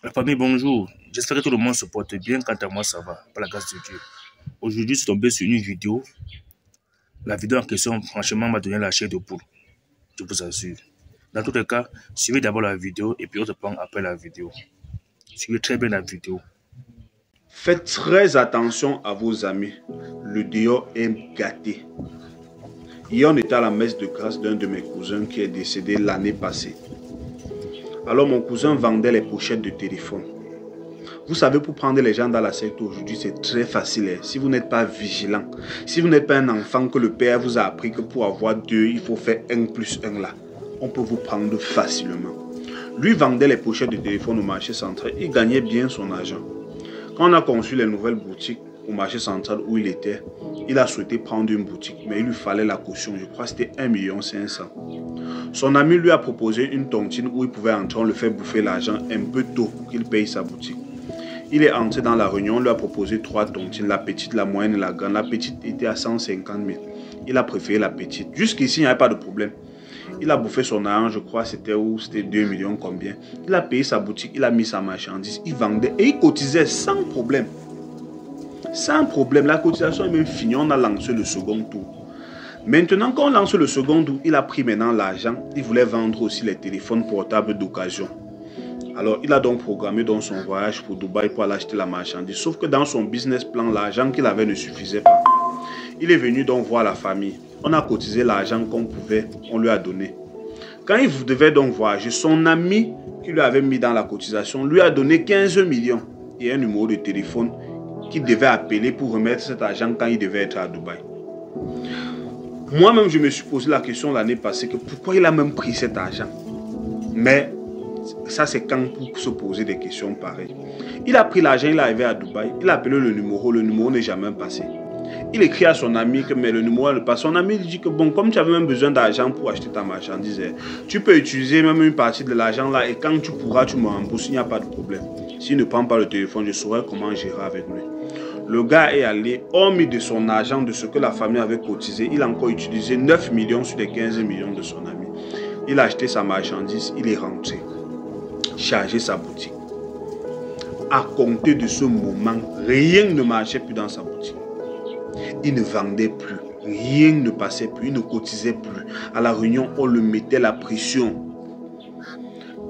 La famille, bonjour. J'espère que tout le monde se porte bien. Quant à moi, ça va, par la grâce de Dieu. Aujourd'hui, je suis tombé sur une vidéo. La vidéo en question, franchement, m'a donné la chair de poule. Je vous assure. Dans tous les cas, suivez d'abord la vidéo et puis on se prend après la vidéo. Suivez très bien la vidéo. Faites très attention à vos amis. Le dehors est gâté. Hier, on était à la messe de grâce d'un de mes cousins qui est décédé l'année passée. Alors, mon cousin vendait les pochettes de téléphone. Vous savez, pour prendre les gens dans la secte aujourd'hui, c'est très facile. Si vous n'êtes pas vigilant, si vous n'êtes pas un enfant que le père vous a appris que pour avoir 2, il faut faire 1 plus 1 là, on peut vous prendre facilement. Lui vendait les pochettes de téléphone au marché central. Il gagnait bien son argent. Quand on a conçu les nouvelles boutiques au marché central où il était, il a souhaité prendre une boutique, mais il lui fallait la caution. Je crois que c'était 1 500 000. Son ami lui a proposé une tontine où il pouvait entrer, on le fait bouffer l'argent un peu tôt pour qu'il paye sa boutique. Il est entré dans la réunion, on lui a proposé 3 tontines, la petite, la moyenne et la grande. La petite était à 150 000. Il a préféré la petite. Jusqu'ici, il n'y avait pas de problème. Il a bouffé son argent, je crois, c'était 2 millions combien. Il a payé sa boutique, il a mis sa marchandise, il vendait et il cotisait sans problème. Sans problème, la cotisation est même finie, on a lancé le second tour. Maintenant, quand on lance le second tour, il a pris maintenant l'argent, il voulait vendre aussi les téléphones portables d'occasion. Alors, il a donc programmé dans son voyage pour Dubaï pour aller acheter la marchandise. Sauf que dans son business plan, l'argent qu'il avait ne suffisait pas. Il est venu donc voir la famille. On a cotisé l'argent qu'on pouvait, on lui a donné. Quand il devait donc voyager, son ami qui lui avait mis dans la cotisation lui a donné 15 millions et un numéro de téléphone qu'il devait appeler pour remettre cet argent quand il devait être à Dubaï. Moi-même, je me suis posé la question l'année passée que pourquoi il a même pris cet argent. Mais ça, c'est quand pour se poser des questions pareilles. Il a pris l'argent, il est arrivé à Dubaï, il a appelé le numéro n'est jamais passé. Il écrit à son ami que mais le numéro ne passe. Son ami lui dit que bon, comme tu avais même besoin d'argent pour acheter ta marchandise, tu peux utiliser même une partie de l'argent là et quand tu pourras, tu me rembourses, il n'y a pas de problème. S'il ne prend pas le téléphone, je saurai comment gérer avec lui. Le gars est allé, hormis de son argent, de ce que la famille avait cotisé, il a encore utilisé 9 millions sur les 15 millions de son ami. Il a acheté sa marchandise, il est rentré, chargé sa boutique. À compter de ce moment, rien ne marchait plus dans sa boutique. Il ne vendait plus, rien ne passait plus, il ne cotisait plus. À la réunion, on le mettait la pression.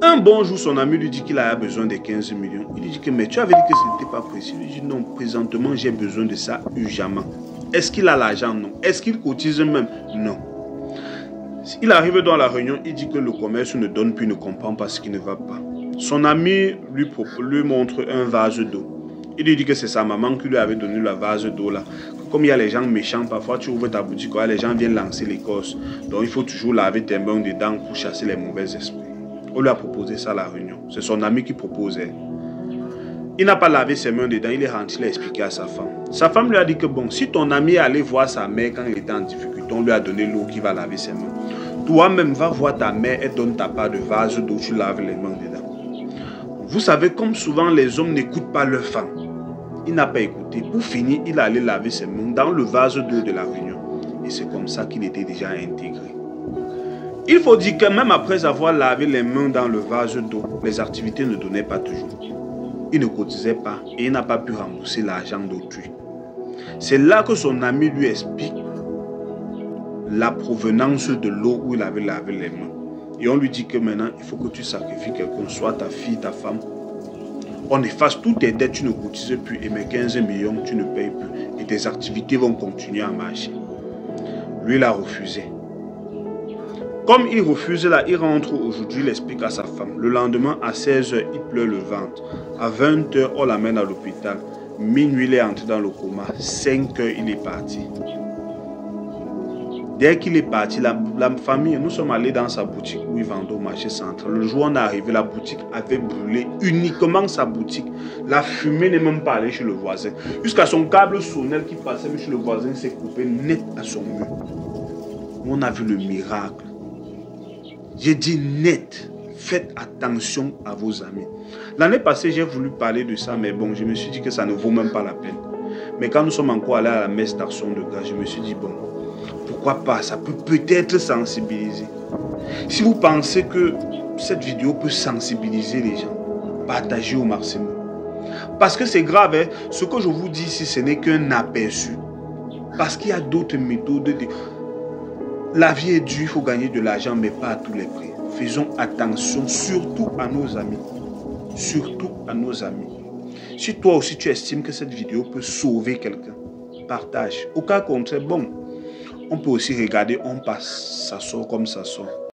Un bon jour, son ami lui dit qu'il a besoin de 15 millions. Il lui dit que mais tu avais dit que ce n'était pas précis. Il lui dit non, présentement j'ai besoin de ça urgemment. Est-ce qu'il a l'argent? Non. Est-ce qu'il cotise même? Non. Il arrive dans la réunion, il dit que le commerce ne donne plus, ne comprend pas ce qui ne va pas. Son ami lui montre un vase d'eau. Il lui dit que c'est sa maman qui lui avait donné le vase d'eau là. Comme il y a les gens méchants, parfois tu ouvres ta boutique, les gens viennent lancer l'écorce. Donc il faut toujours laver tes mains dedans pour chasser les mauvais esprits. On lui a proposé ça à la réunion. C'est son ami qui proposait. Il n'a pas lavé ses mains dedans, il est rentré, il a expliqué à sa femme. Sa femme lui a dit que bon, si ton ami est allé voir sa mère quand il était en difficulté, on lui a donné l'eau qui va laver ses mains. Toi-même, va voir ta mère et donne ta part de vase d'eau, tu laves les mains dedans. Vous savez, comme souvent les hommes n'écoutent pas leurs femmes. Il n'a pas écouté. Pour finir, il allait laver ses mains dans le vase d'eau de la réunion. Et c'est comme ça qu'il était déjà intégré. Il faut dire que même après avoir lavé les mains dans le vase d'eau, les activités ne donnaient pas toujours. Il ne cotisait pas et il n'a pas pu rembourser l'argent d'autrui. C'est là que son ami lui explique la provenance de l'eau où il avait lavé les mains. Et on lui dit que maintenant, il faut que tu sacrifies quelqu'un, soit ta fille, ta femme. On efface toutes tes dettes, tu ne cotises plus et mes 15 millions, tu ne payes plus. Et tes activités vont continuer à marcher. Lui, il a refusé. Comme il refuse là, il rentre aujourd'hui, il explique à sa femme. Le lendemain, à 16 h, il pleure le ventre. À 20 h, on l'amène à l'hôpital. Minuit, il est entré dans le coma. 5 h, il est parti. Dès qu'il est parti, la famille, nous sommes allés dans sa boutique où il vendait au marché central. Le jour où on est arrivé, la boutique avait brûlé uniquement sa boutique. La fumée n'est même pas allée chez le voisin. Jusqu'à son câble sonnel qui passait chez le voisin s'est coupé net à son mur. On a vu le miracle. J'ai dit net, faites attention à vos amis. L'année passée, j'ai voulu parler de ça, mais bon, je me suis dit que ça ne vaut même pas la peine. Mais quand nous sommes encore allés à la messe d'Action de grâce, je me suis dit, bon, pourquoi pas, ça peut peut-être sensibiliser. Si vous pensez que cette vidéo peut sensibiliser les gens, partagez au maximum. Parce que c'est grave, hein? Ce que je vous dis ici, ce n'est qu'un aperçu. Parce qu'il y a d'autres méthodes. La vie est dure, il faut gagner de l'argent, mais pas à tous les prix. Faisons attention, surtout à nos amis. Surtout à nos amis. Si toi aussi tu estimes que cette vidéo peut sauver quelqu'un, partage. Au cas contraire, bon, on peut aussi regarder, on passe, ça sort comme ça sort.